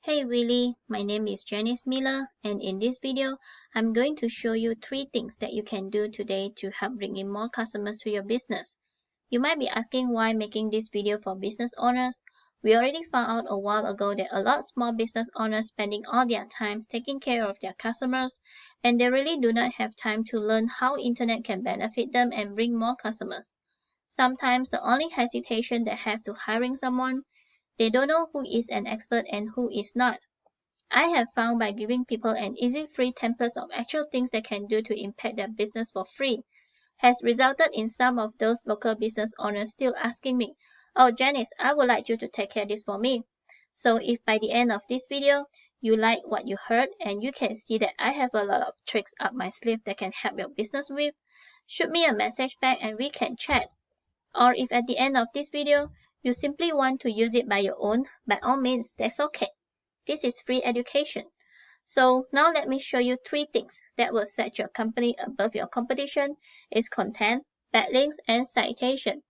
Hey Willy, my name is Janice Miller, and in this video, I'm going to show you 3 things that you can do today to help bring in more customers to your business. You might be asking why making this video for business owners. We already found out a while ago that a lot of small business owners spending all their time taking care of their customers, and they really do not have time to learn how internet can benefit them and bring more customers. Sometimes the only hesitation they have to hiring someone, they don't know who is an expert and who is not. I have found by giving people an easy free templates of actual things they can do to impact their business for free has resulted in some of those local business owners still asking me, "Oh Janice, I would like you to take care of this for me." So if by the end of this video you like what you heard and you can see that I have a lot of tricks up my sleeve that can help your business with, shoot me a message back and we can chat. Or if at the end of this video you simply want to use it by your own, by all means, that's okay. This is free education. So now let me show you 3 things that will set your company above your competition. Is content, backlinks, and citation.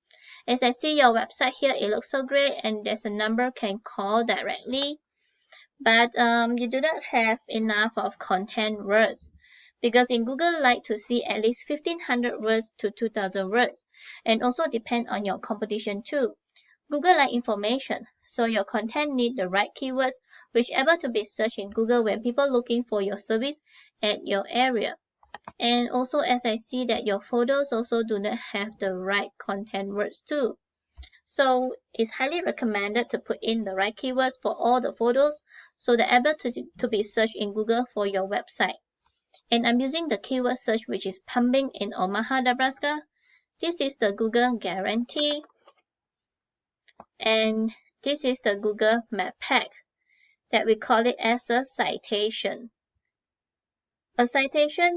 As I see your website here, it looks so great and there's a number can call directly. But you do not have enough of content words. Because in Google like to see at least 1500 words to 2000 words, and also depend on your competition too. Google like information, so your content need the right keywords, whichever to be searched in Google when people looking for your service at your area. And also as I see that your photos also do not have the right content words too. So it's highly recommended to put in the right keywords for all the photos so they're able to be searched in Google for your website. And I'm using the keyword search which is pumping in Omaha, Nebraska. This is the Google guarantee. And this is the Google Map Pack that we call it as a citation. A citation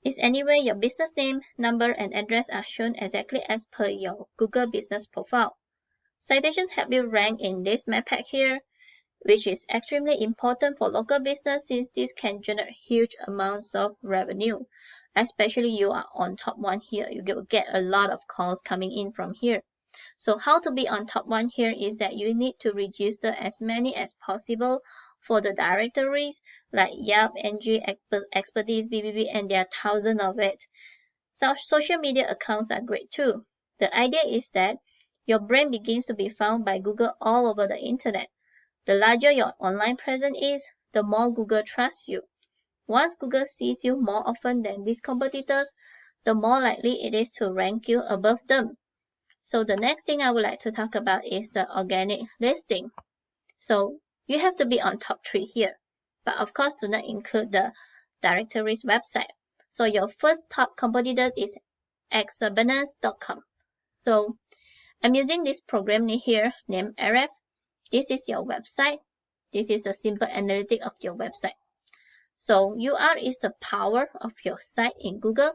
is anywhere your business name, number, and address are shown exactly as per your Google business profile. Citations help you rank in this map pack here, which is extremely important for local business since this can generate huge amounts of revenue. Especially you are on top 1 here, you will get a lot of calls coming in from here. So how to be on top 1 here is that you need to register as many as possible for the directories like Yelp, NG, Expertise, BBB, and there are thousands of it. So social media accounts are great too. The idea is that your brand begins to be found by Google all over the internet. The larger your online presence is, the more Google trusts you. Once Google sees you more often than these competitors, the more likely it is to rank you above them. So the next thing I would like to talk about is the organic listing. So you have to be on top 3 here, but of course do not include the directory's website. So your first top competitors is exabanance.com. So I'm using this program here named RF. This is your website. This is the simple analytic of your website. So UR is the power of your site in Google.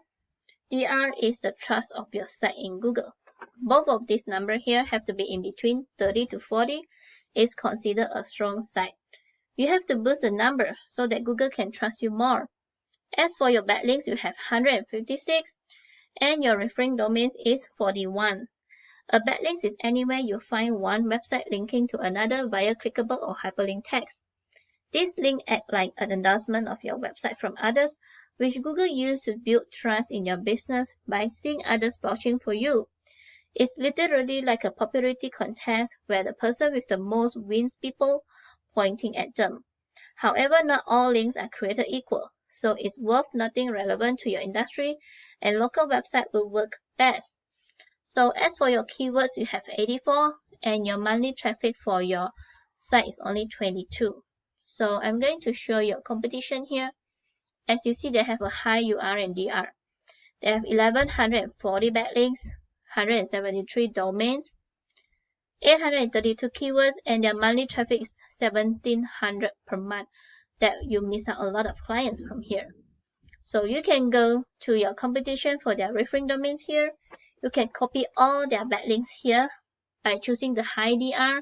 DR is the trust of your site in Google. Both of these numbers here have to be in between 30 to 40 is considered a strong site. You have to boost the number so that Google can trust you more. As for your backlinks, you have 156 and your referring domains is 41. A backlink is anywhere you find one website linking to another via clickable or hyperlink text. This link acts like an endorsement of your website from others, which Google uses to build trust in your business by seeing others vouching for you. It's literally like a popularity contest where the person with the most wins people pointing at them. However, not all links are created equal, so it's worth nothing relevant to your industry and local website will work best. So as for your keywords, you have 84 and your monthly traffic for your site is only 22. So I'm going to show your competition here. As you see, they have a high UR and DR. They have 1140 backlinks, 173 domains, 832 keywords, and their monthly traffic is 1700 per month. That you miss out a lot of clients from here. So you can go to your competition for their referring domains here. You can copy all their backlinks here by choosing the high DR,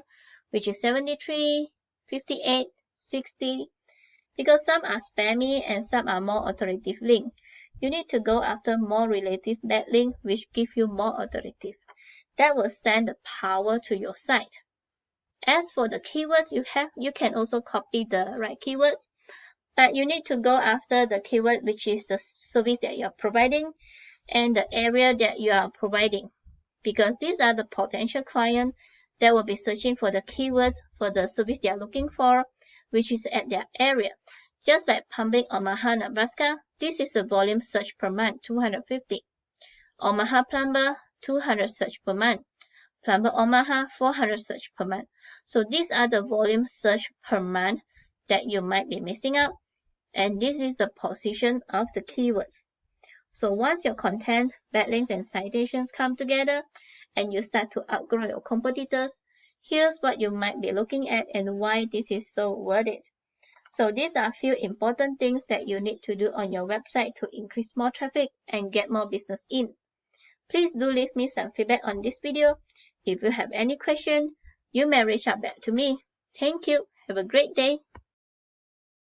which is 73, 58, 60, because some are spammy and some are more authoritative links. You need to go after more relative backlink which give you more authoritative. That will send the power to your site. As for the keywords you can also copy the right keywords, but you need to go after the keyword which is the service that you're providing and the area that you are providing, because these are the potential clients that will be searching for the keywords for the service they are looking for, which is at their area. Just like plumbing Omaha, Nebraska, this is a volume search per month, 250. Omaha plumber, 200 search per month. Plumber Omaha, 400 search per month. So these are the volume search per month that you might be missing out. And this is the position of the keywords. So once your content, backlinks, and citations come together and you start to outgrow your competitors, here's what you might be looking at and why this is so worth it. So these are a few important things that you need to do on your website to increase more traffic and get more business in. Please do leave me some feedback on this video. If you have any question, you may reach out back to me. Thank you. Have a great day.